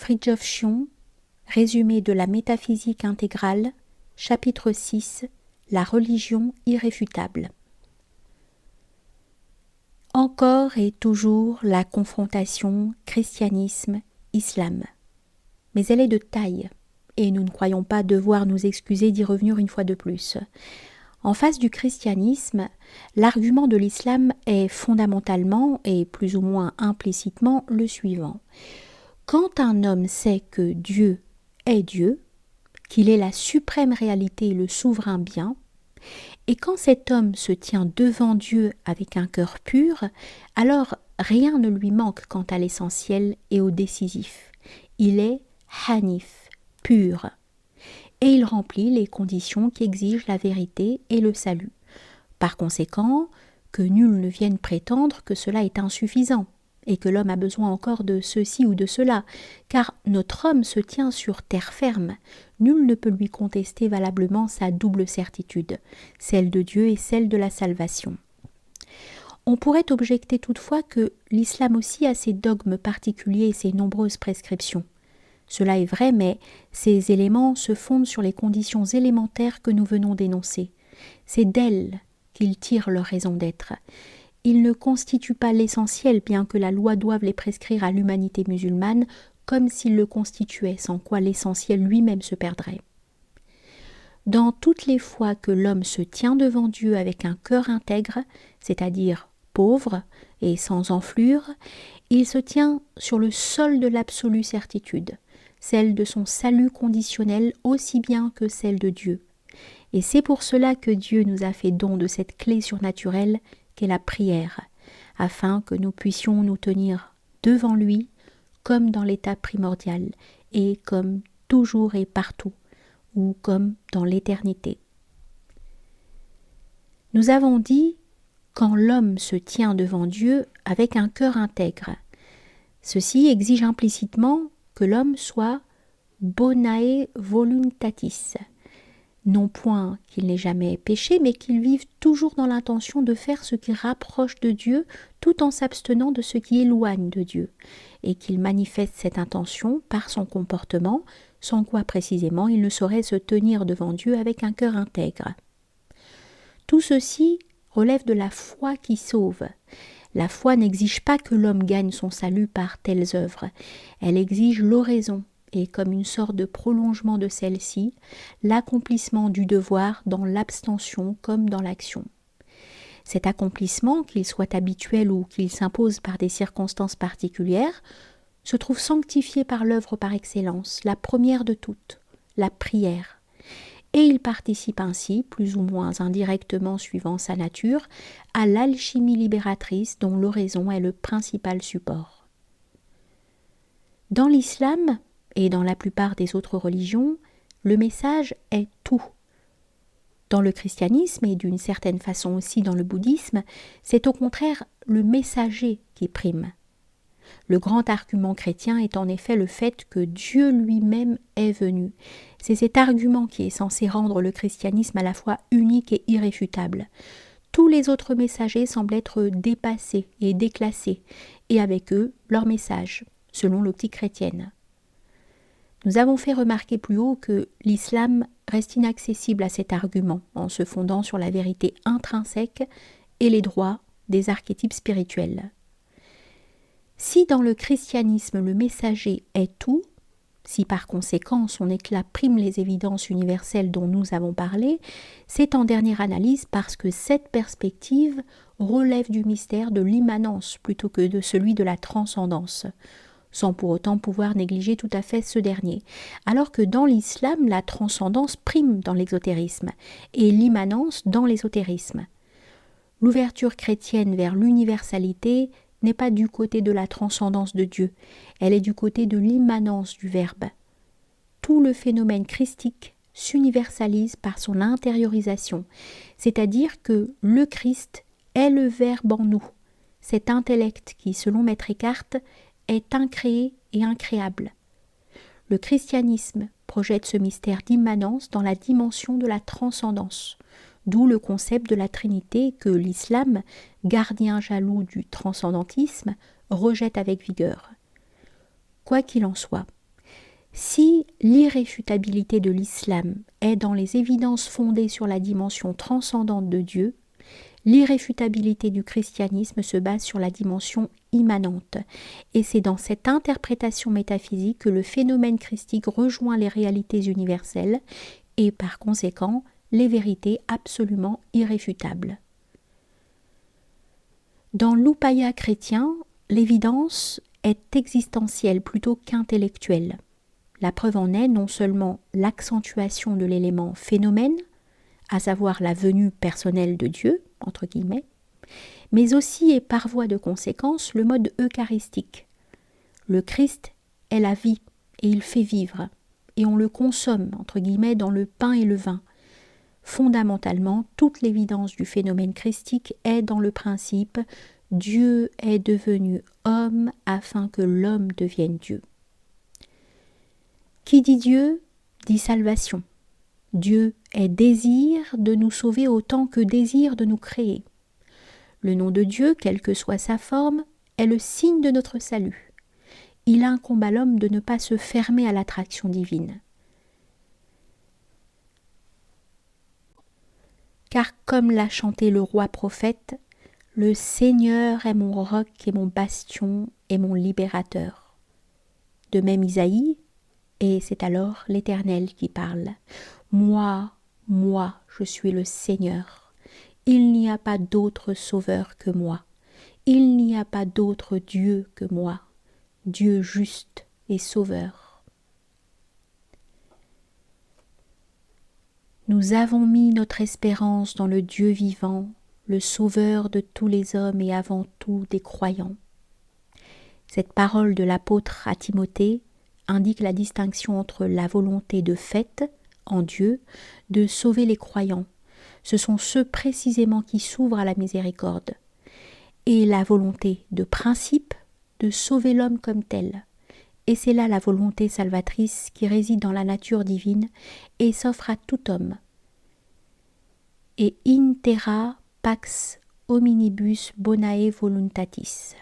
Fridtjof Schion, résumé de la métaphysique intégrale, chapitre 6, la religion irréfutable. Encore et toujours la confrontation christianisme-islam. Mais elle est de taille, et nous ne croyons pas devoir nous excuser d'y revenir une fois de plus. En face du christianisme, l'argument de l'islam est fondamentalement et plus ou moins implicitement le suivant. Quand un homme sait que Dieu est Dieu, qu'il est la suprême réalité et le souverain bien, et quand cet homme se tient devant Dieu avec un cœur pur, alors rien ne lui manque quant à l'essentiel et au décisif. Il est hanif, pur, et il remplit les conditions qui exigent la vérité et le salut. Par conséquent, que nul ne vienne prétendre que cela est insuffisant, et que l'homme a besoin encore de ceci ou de cela, car notre homme se tient sur terre ferme. Nul ne peut lui contester valablement sa double certitude, celle de Dieu et celle de la salvation. On pourrait objecter toutefois que l'islam aussi a ses dogmes particuliers et ses nombreuses prescriptions. Cela est vrai, mais ces éléments se fondent sur les conditions élémentaires que nous venons d'énoncer. C'est d'elles qu'ils tirent leur raison d'être. Ils ne constituent pas l'essentiel, bien que la loi doive les prescrire à l'humanité musulmane, comme s'ils le constituaient, sans quoi l'essentiel lui-même se perdrait. Dans toutes les fois que l'homme se tient devant Dieu avec un cœur intègre, c'est-à-dire pauvre et sans enflure, il se tient sur le sol de l'absolue certitude, celle de son salut conditionnel aussi bien que celle de Dieu. Et c'est pour cela que Dieu nous a fait don de cette clé surnaturelle qu'est la prière, afin que nous puissions nous tenir devant lui comme dans l'état primordial et comme toujours et partout, ou comme dans l'éternité. Nous avons dit quand l'homme se tient devant Dieu avec un cœur intègre. Ceci exige implicitement que l'homme soit bonae voluntatis, non point qu'il n'ait jamais péché, mais qu'il vive toujours dans l'intention de faire ce qui rapproche de Dieu, tout en s'abstenant de ce qui éloigne de Dieu, et qu'il manifeste cette intention par son comportement, sans quoi précisément il ne saurait se tenir devant Dieu avec un cœur intègre. Tout ceci relève de la foi qui sauve. La foi n'exige pas que l'homme gagne son salut par telles œuvres, elle exige l'oraison, et comme une sorte de prolongement de celle-ci, l'accomplissement du devoir dans l'abstention comme dans l'action. Cet accomplissement, qu'il soit habituel ou qu'il s'impose par des circonstances particulières, se trouve sanctifié par l'œuvre par excellence, la première de toutes, la prière. Et il participe ainsi, plus ou moins indirectement suivant sa nature, à l'alchimie libératrice dont l'oraison est le principal support. Dans l'islam, et dans la plupart des autres religions, le message est tout. Dans le christianisme et d'une certaine façon aussi dans le bouddhisme, c'est au contraire le messager qui prime. Le grand argument chrétien est en effet le fait que Dieu lui-même est venu. C'est cet argument qui est censé rendre le christianisme à la fois unique et irréfutable. Tous les autres messagers semblent être dépassés et déclassés, et avec eux leur message, selon l'optique chrétienne. Nous avons fait remarquer plus haut que l'islam reste inaccessible à cet argument en se fondant sur la vérité intrinsèque et les droits des archétypes spirituels. Si dans le christianisme le messager est tout, si par conséquent son éclat prime les évidences universelles dont nous avons parlé, c'est en dernière analyse parce que cette perspective relève du mystère de l'immanence plutôt que de celui de la transcendance, sans pour autant pouvoir négliger tout à fait ce dernier, alors que dans l'islam, la transcendance prime dans l'exotérisme et l'immanence dans l'ésotérisme. L'ouverture chrétienne vers l'universalité n'est pas du côté de la transcendance de Dieu, elle est du côté de l'immanence du Verbe. Tout le phénomène christique s'universalise par son intériorisation, c'est-à-dire que le Christ est le Verbe en nous, cet intellect qui, selon Maître Eckhart, est incréé et incréable. Le christianisme projette ce mystère d'immanence dans la dimension de la transcendance, d'où le concept de la Trinité que l'islam, gardien jaloux du transcendantisme, rejette avec vigueur. Quoi qu'il en soit, Si l'irréfutabilité de l'islam est dans les évidences fondées sur la dimension transcendante de Dieu, l'irréfutabilité du christianisme se base sur la dimension immanente, et c'est dans cette interprétation métaphysique que le phénomène christique rejoint les réalités universelles et par conséquent les vérités absolument irréfutables. Dans l'upaya chrétien, l'évidence est existentielle plutôt qu'intellectuelle. La preuve en est non seulement l'accentuation de l'élément phénomène, à savoir la venue personnelle de Dieu, entre guillemets, mais aussi et par voie de conséquence le mode eucharistique. Le Christ est la vie et il fait vivre, et on le consomme, entre guillemets, dans le pain et le vin. Fondamentalement, toute l'évidence du phénomène christique est dans le principe « Dieu est devenu homme afin que l'homme devienne Dieu ». Qui dit Dieu, dit salvation. Dieu est désir de nous sauver autant que désir de nous créer. Le nom de Dieu, quelle que soit sa forme, est le signe de notre salut. Il incombe à l'homme de ne pas se fermer à l'attraction divine. Car comme l'a chanté le roi prophète, le Seigneur est mon roc et mon bastion et mon libérateur. De même Isaïe, et c'est alors l'Éternel qui parle. Moi, je suis le Seigneur. Il n'y a pas d'autre sauveur que moi. Il n'y a pas d'autre Dieu que moi. Dieu juste et sauveur. Nous avons mis notre espérance dans le Dieu vivant, le sauveur de tous les hommes et avant tout des croyants. Cette parole de l'apôtre à Timothée indique la distinction entre la volonté de fait, en Dieu, de sauver les croyants. Ce sont ceux précisément qui s'ouvrent à la miséricorde. Et la volonté de principe, de sauver l'homme comme tel. Et c'est là la volonté salvatrice qui réside dans la nature divine et s'offre à tout homme. Et in terra pax hominibus bonae voluntatis.